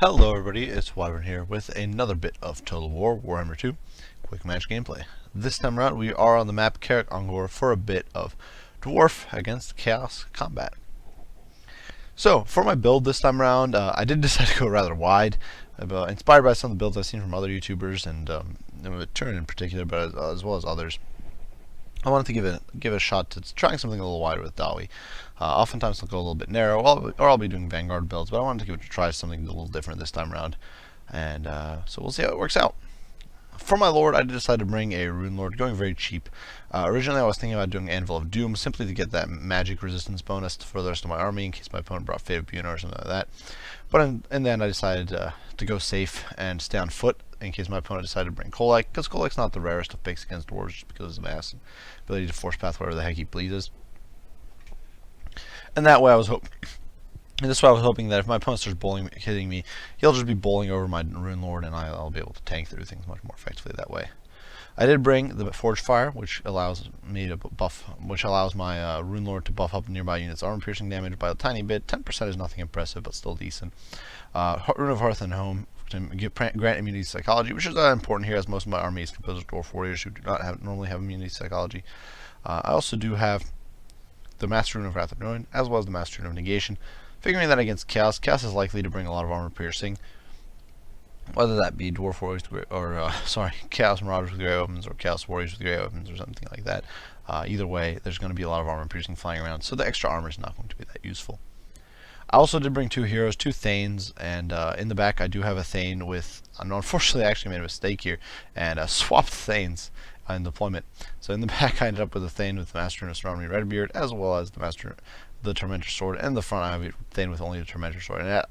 Hello everybody, it's Wyvern here with another bit of Total War Warhammer 2 quick match gameplay. This time around we are on the map Carrick Ongor for a bit of Dwarf against Chaos Combat. So for my build this time around, I did decide to go rather wide, inspired by some of the builds I've seen from other YouTubers and Turin in particular, but as well as others. I wanted to give it a shot to trying something a little wider with Dawi. Oftentimes I'll go a little bit narrow, or I'll be doing Vanguard builds, but I wanted to give it a try something a little different this time around. And so we'll see how it works out. For my Lord, I decided to bring a Rune Lord, going very cheap. Originally I was thinking about doing Anvil of Doom, simply to get that magic resistance bonus for the rest of my army, in case my opponent brought Fate of Buna or something like that. But in the end I decided to go safe and stay on foot, in case my opponent decided to bring Kolak, because Kolak's not the rarest of picks against Dwarves, just because of his mass and ability to force path wherever the heck he pleases. And that way I was hoping, and this way I was hoping that if my opponent starts hitting me, he'll just be bowling over my Rune Lord, and I'll be able to tank through things much more effectively that way. I did bring the Forged Fire, which allows me to allows my Rune Lord to buff up nearby units' armor piercing damage by a tiny bit. 10% is nothing impressive, but still decent. Rune of Hearth and Home to grant immunity to psychology, which is important here, as most of my army is composed of Dwarf warriors who do not normally have immunity to psychology. I also do have the Master Rune of Wrath of Ruin, as well as the Master Rune of Negation, figuring that against Chaos is likely to bring a lot of armor piercing, whether that be Dwarf warriors or Chaos Marauders with Grey Weapons, or Chaos Warriors with Grey Weapons, or something like that. Either way, there's going to be a lot of armor piercing flying around, so the extra armor is not going to be that useful. I also did bring two heroes, two Thanes, and in the back I do have a Thane with, unfortunately I actually made a mistake here, and swapped Thanes in deployment. So in the back I ended up with a Thane with the Master Rune of Surrounding Redbeard, as well as the Tormentor Sword, and in the front I have a Thane with only the Tormentor Sword. And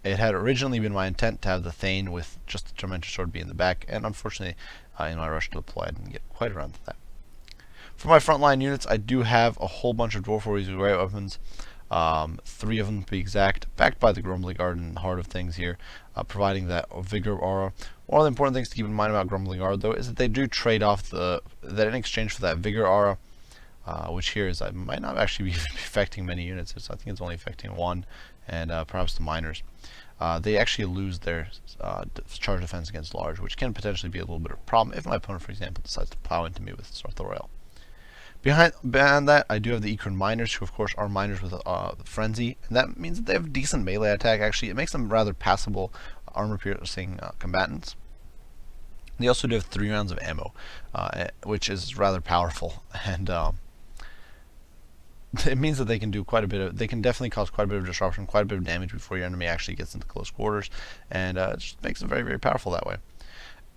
it had originally been my intent to have the Thane with just the Tormentor Sword be in the back, and unfortunately in my rush to deploy I didn't get quite around to that. For my frontline units, I do have a whole bunch of Dwarf Warriors with Grey Weapons. 3 of them to be exact, backed by the Grumbly Guard in the heart of things here, providing that Vigor aura. One of the important things to keep in mind about Grumbly Guard, though, is that they do trade off that in exchange for that Vigor aura, which here is, I might not actually be affecting many units, I think it's only affecting one, and perhaps the miners. They actually lose their charge defense against large, which can potentially be a little bit of a problem if my opponent, for example, decides to plow into me with Sarthoriel. Behind that, I do have the Ikran Miners, who of course are miners with Frenzy, and that means that they have decent melee attack. Actually, it makes them rather passable armor-piercing combatants. They also do have 3 rounds of ammo, which is rather powerful, and it means that they can definitely cause quite a bit of disruption, quite a bit of damage before your enemy actually gets into close quarters, and it just makes them very, very powerful that way.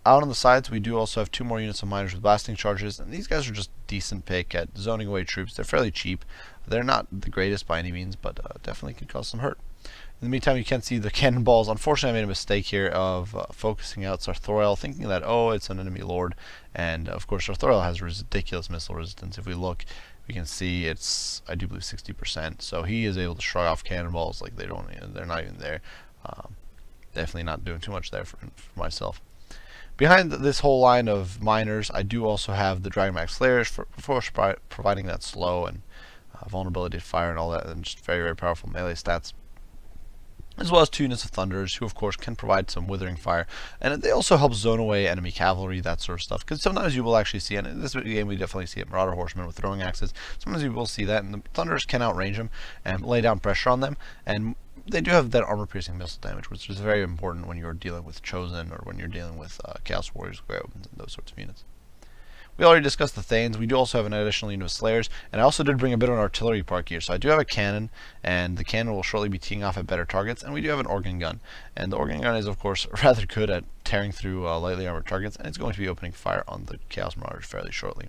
Out on the sides, we do also have 2 more units of miners with blasting charges, and these guys are just decent pick at zoning away troops. They're fairly cheap. They're not the greatest by any means, but definitely can cause some hurt. In the meantime, you can see the cannonballs. Unfortunately, I made a mistake here of focusing out Sarthoriel, thinking that, oh, it's an enemy lord, and of course Sarthoriel has ridiculous missile resistance. If we look, we can see it's, I do believe, 60%, so he is able to shrug off cannonballs like they're not even there. Definitely not doing too much there for myself. Behind this whole line of miners, I do also have the Dragonmax Slayers for providing that slow and vulnerability to fire and all that, and just very, very powerful melee stats. As well as 2 units of Thunderers, who of course can provide some withering fire, and they also help zone away enemy cavalry, that sort of stuff. Because sometimes you will actually see, and in this game we definitely see it, Marauder Horsemen with throwing axes. Sometimes you will see that, and the Thunderers can outrange them and lay down pressure on them, and they do have that armor-piercing missile damage, which is very important when you're dealing with Chosen, or when you're dealing with Chaos Warriors, Grey Weapons, and those sorts of units. We already discussed the Thanes. We do also have an additional unit of Slayers, and I also did bring a bit of an artillery park here. So I do have a cannon, and the cannon will shortly be teeing off at better targets, and we do have an organ gun. And the organ gun is, of course, rather good at tearing through lightly armored targets, and it's going to be opening fire on the Chaos Marauders fairly shortly.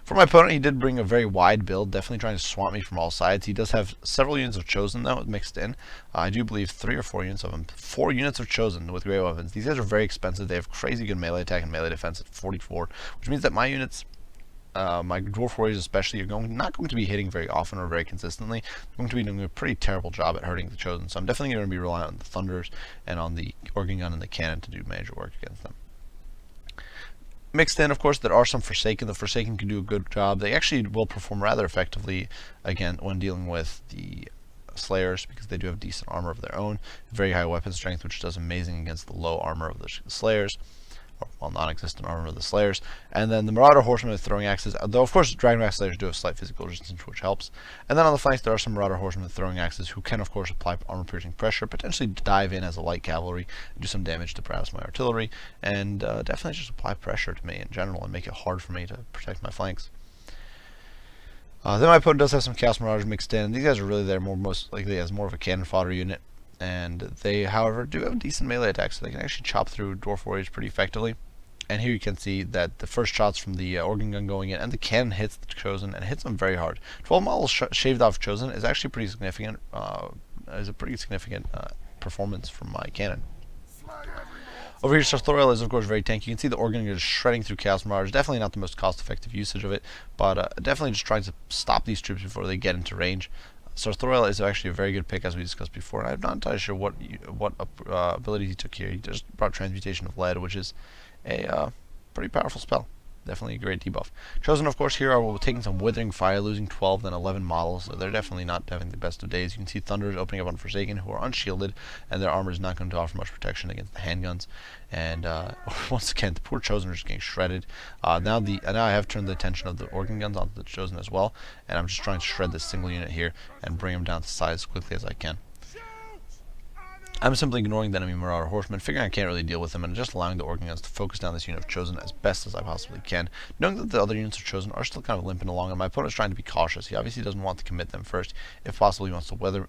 For my opponent, he did bring a very wide build, definitely trying to swamp me from all sides. He does have several units of Chosen, though, mixed in. I do believe 3 or 4 units of them. 4 units of Chosen with Grey Weapons. These guys are very expensive. They have crazy good melee attack and melee defense at 44, which means that my units, my Dwarf Warriors especially, are not going to be hitting very often or very consistently. They're going to be doing a pretty terrible job at hurting the Chosen, so I'm definitely going to be relying on the Thunders and on the organ gun and the cannon to do major work against them. Mixed in, of course, there are some Forsaken. The Forsaken can do a good job. They actually will perform rather effectively, again, when dealing with the Slayers, because they do have decent armor of their own, very high weapon strength, which does amazing against the low armor of the Slayers, or well, non-existent armor of the Slayers. And then the Marauder Horsemen with throwing axes, though of course Dragonback Slayers do have slight physical resistance, which helps. And then on the flanks there are some Marauder Horsemen with throwing axes who can of course apply armor-piercing pressure, potentially dive in as a light cavalry, and do some damage to perhaps my artillery, and definitely just apply pressure to me in general and make it hard for me to protect my flanks. Then my opponent does have some Chaos Marauders mixed in. These guys are really there most likely as more of a cannon fodder unit, and they, however, do have decent melee attacks, so they can actually chop through Dwarf Warriors pretty effectively. And here you can see that the first shots from the organ gun going in, and the cannon hits the Chosen, and hits them very hard. 12 models shaved off Chosen is actually pretty significant, is a pretty significant performance from my cannon. Over here, Sartorial is of course very tanky. You can see the organ is shredding through Chaos Marauders. Definitely not the most cost-effective usage of it, but definitely just trying to stop these troops before they get into range. Sartorial is actually a very good pick, as we discussed before, and I'm not entirely sure what ability he took here. He just brought Transmutation of Lead, which is a pretty powerful spell. Definitely a great debuff. Chosen, of course, here are taking some Withering Fire, losing 12, then 11 models, so they're definitely not having the best of days. You can see Thunders opening up on Forsaken, who are unshielded, and their armor is not going to offer much protection against the handguns. And once again, the poor Chosen are just getting shredded. Now I have turned the attention of the organ guns onto the Chosen as well, and I'm just trying to shred this single unit here and bring them down to size as quickly as I can. I'm simply ignoring the enemy Marauder Horsemen, figuring I can't really deal with them, and just allowing the organ guns to focus down this unit of Chosen as best as I possibly can, knowing that the other units of Chosen are still kind of limping along, and my opponent's trying to be cautious. He obviously doesn't want to commit them first. If possible, he wants to weather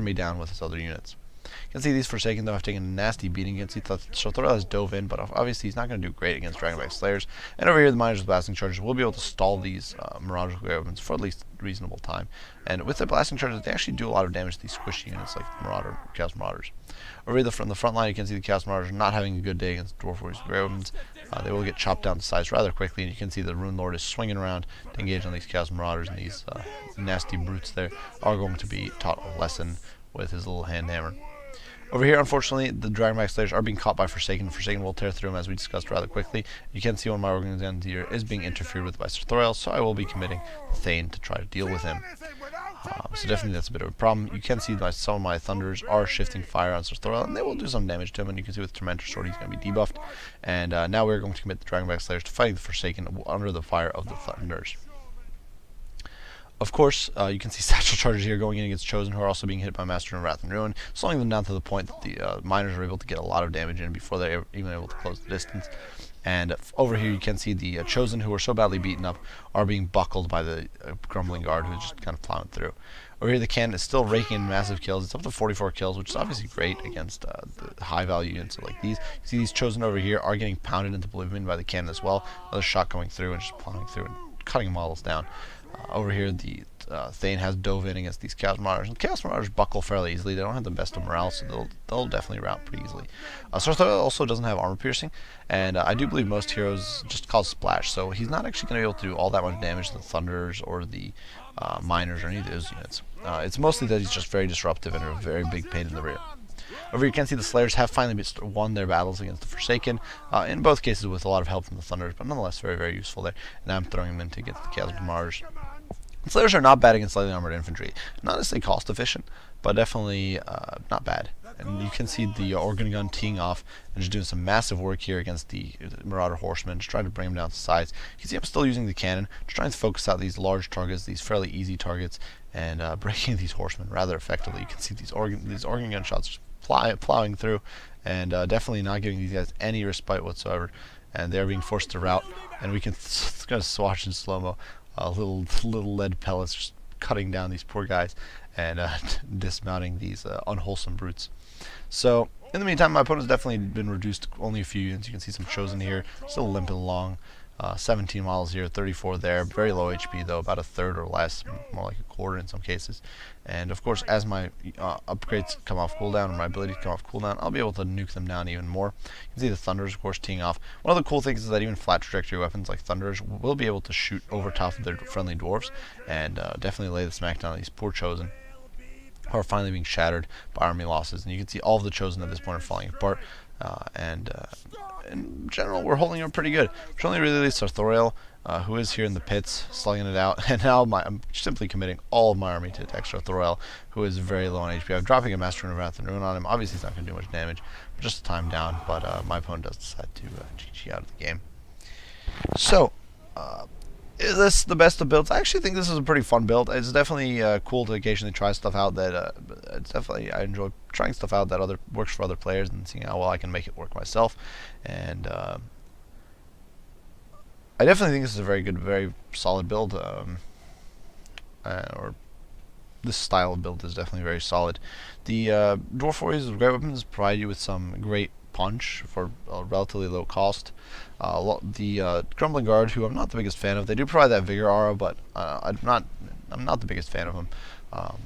me down with his other units. You can see these Forsaken, though, have taken a nasty beating. You can see Sartorial has dove in, but obviously he's not going to do great against Dragonback Slayers. And over here, the Miners with Blasting Charges will be able to stall these Marauders weapons for at least a reasonable time. And with the Blasting Charges, they actually do a lot of damage to these squishy units like the Chaos Marauders. Over here, from the front line, you can see the Chaos Marauders not having a good day against Dwarf Warriors with weapons. They will get chopped down to size rather quickly, and you can see the Rune Lord is swinging around to engage on these Chaos Marauders, and these nasty brutes there are going to be taught a lesson with his little hand hammer. Over here, unfortunately, the Dragonback Slayers are being caught by Forsaken. Forsaken will tear through them, as we discussed rather quickly. You can see one of my organ guns here is being interfered with by Sartorial, so I will be committing Thane to try to deal with him. So definitely that's a bit of a problem. You can see that some of my Thunders are shifting fire on Sartorial, and they will do some damage to him, and you can see with Tormentor Sword he's going to be debuffed. And now we're going to commit the Dragonback Slayers to fighting the Forsaken under the fire of the Thunders. Of course, you can see Satchel Charges here going in against Chosen, who are also being hit by Master and Wrath and Ruin, slowing them down to the point that the Miners are able to get a lot of damage in before they're even able to close the distance. And over here you can see the Chosen, who are so badly beaten up, are being buckled by the Grumbling Guard, who's just kind of plowing through. Over here the cannon is still raking in massive kills. It's up to 44 kills, which is obviously great against the high value units like these. You see these Chosen over here are getting pounded into oblivion by the cannon as well. Another shot going through and just plowing through and cutting models down. Over here, the Thane has dove in against these Chaos Marauders, and Chaos Marauders buckle fairly easily. They don't have the best of morale, so they'll definitely rout pretty easily. Sartorial also doesn't have armor piercing, and I do believe most heroes just cause splash, so he's not actually going to be able to do all that much damage to the Thunders or the Miners or any of those units. It's mostly that he's just very disruptive and a very big pain in the rear. Over here you can see the Slayers have finally won their battles against the Forsaken, in both cases with a lot of help from the Thunders, but nonetheless very, very useful there. And now I'm throwing them in to get the Chaos Marauders. Slayers are not bad against lightly armored infantry. Not necessarily cost efficient, but definitely not bad. And you can see the organ gun teeing off and just doing some massive work here against the Marauder Horsemen, just trying to bring them down to size. You can see I'm still using the cannon, just trying to focus out these large targets, these fairly easy targets, and breaking these horsemen rather effectively. You can see these organ gun shots just plowing through, and definitely not giving these guys any respite whatsoever. And they're being forced to rout, and we can kind of swatch in slow-mo. Little lead pellets just cutting down these poor guys and dismounting these unwholesome brutes. So in the meantime, my opponent's definitely been reduced to only a few units. You can see some Chosen here, still limping along. 17 models here, 34 there. Very low HP though, about a third or less, more like a quarter in some cases. And of course, as my upgrades come off cooldown, or my abilities come off cooldown, I'll be able to nuke them down even more. You can see the Thunders, of course, teeing off. One of the cool things is that even flat trajectory weapons like Thunders will be able to shoot over top of their friendly Dwarves, and definitely lay the smackdown on these poor Chosen, who are finally being shattered by army losses. And you can see all of the Chosen at this point are falling apart. In general, we're holding up pretty good. Which only really leaves Sartorial, who is here in the pits, slugging it out. And now I'm simply committing all of my army to Dexter Thorell, who is very low on HP. I'm dropping a Master of Wrath and Ruin on him. Obviously, he's not going to do much damage, but just a time down. But my opponent does decide to GG out of the game. So, is this the best of builds? I actually think this is a pretty fun build. It's definitely cool to occasionally try stuff out that it's definitely, I enjoy trying stuff out that works for other players and seeing how well I can make it work myself. And I definitely think this is a very good, very solid build. Or this style of build is definitely very solid. The Dwarf Warriors with great weapons provide you with some great punch for a relatively low cost. The Grumbling Guard, who I'm not the biggest fan of, they do provide that Vigor aura, but I'm not the biggest fan of them.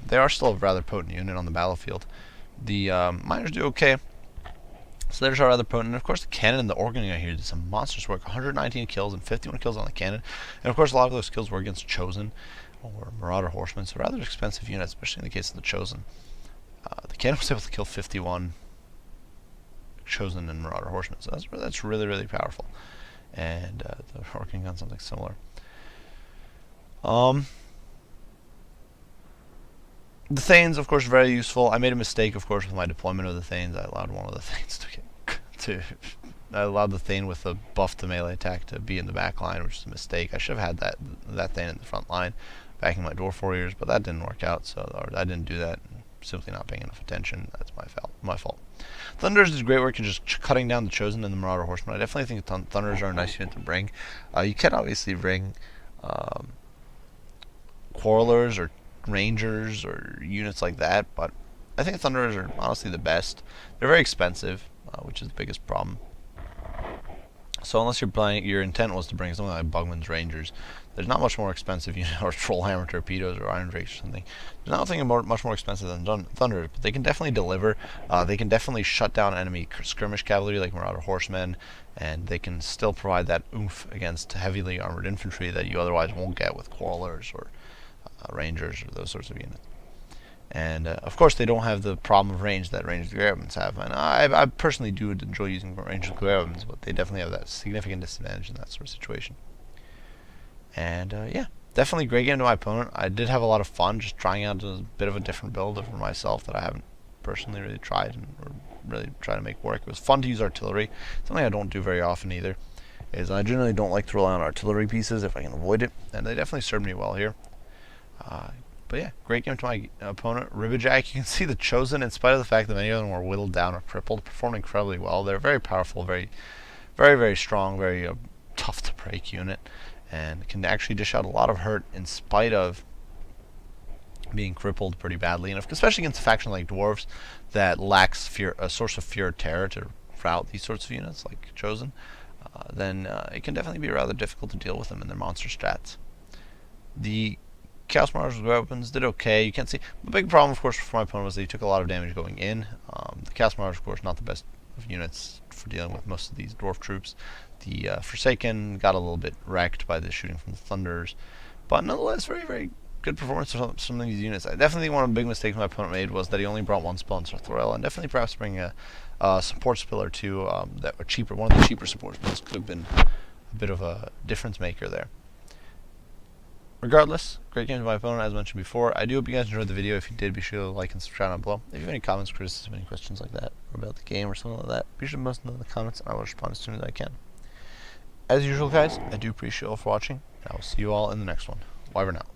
They are still a rather potent unit on the battlefield. The Miners do okay. So they're rather potent. And of course, the cannon and the organ here did some monstrous work. 119 kills and 51 kills on the cannon. And of course, a lot of those kills were against Chosen or Marauder Horsemen, so rather expensive units, especially in the case of the Chosen. The cannon was able to kill 51 Chosen and Marauder Horsemen, so that's really, really powerful. And the organ gun, something similar. The Thanes, of course, very useful. I made a mistake, of course, with my deployment of the Thanes. I allowed one of the Thanes I allowed the Thane with the buff to melee attack to be in the back line, which is a mistake. I should have had that Thane in the front line, backing my Dwarf Warriors, but that didn't work out. Or I didn't do that. Simply not paying enough attention. That's my fault. Thunders is great work in just cutting down the Chosen and the Marauder Horsemen. I definitely think Thunders are a nice unit to bring. You can obviously bring Quarrelers or Rangers or units like that, but I think Thunderers are honestly the best. They're very expensive, which is the biggest problem. So unless your intent was to bring something like Bugman's Rangers, there's not much more expensive unit, or Trollhammer Torpedoes or Iron Drakes or something. There's nothing much more expensive than Thunderers, but they can definitely deliver. They can definitely shut down enemy skirmish cavalry like Marauder Horsemen, and they can still provide that oomph against heavily armored infantry that you otherwise won't get with Quarrelers or Rangers or those sorts of units. And of course, they don't have the problem of range that ranged great weapons have. And I personally do enjoy using ranged great weapons, but they definitely have that significant disadvantage in that sort of situation. And yeah, definitely great game to my opponent. I did have a lot of fun just trying out a bit of a different build for myself that I haven't personally really tried or really try to make work. It was fun to use artillery, something I don't do very often either. I generally don't like to rely on artillery pieces if I can avoid it, and they definitely served me well here. But yeah, great game to my opponent. Ribbajack, you can see the Chosen, in spite of the fact that many of them were whittled down or crippled, performed incredibly well. They're very powerful, very, very, very strong, very tough to break unit, and can actually dish out a lot of hurt in spite of being crippled pretty badly. And especially against a faction like Dwarves that lacks a source of fear or terror to rout these sorts of units like Chosen, then it can definitely be rather difficult to deal with them in their monster strats. The Chaos Marauders with weapons did okay. You can't see the big problem, of course, for my opponent was that he took a lot of damage going in. The Chaos Marauders, of course, not the best of units for dealing with most of these dwarf troops. The Forsaken got a little bit wrecked by the shooting from the Thunders, but nonetheless, very, very good performance for some of these units. I definitely think one of the big mistakes my opponent made was that he only brought one spell in Thorell, and definitely perhaps bringing a support spell or two that were cheaper. One of the cheaper support spells could have been a bit of a difference maker there. Regardless, great game to my opponent, as mentioned before. I do hope you guys enjoyed the video. If you did, be sure to like and subscribe down below. If you have any comments, criticism, any questions like that, or about the game or something like that, be sure to post them in the comments, and I will respond as soon as I can. As usual, guys, I do appreciate you all for watching, and I will see you all in the next one. Wyvern out.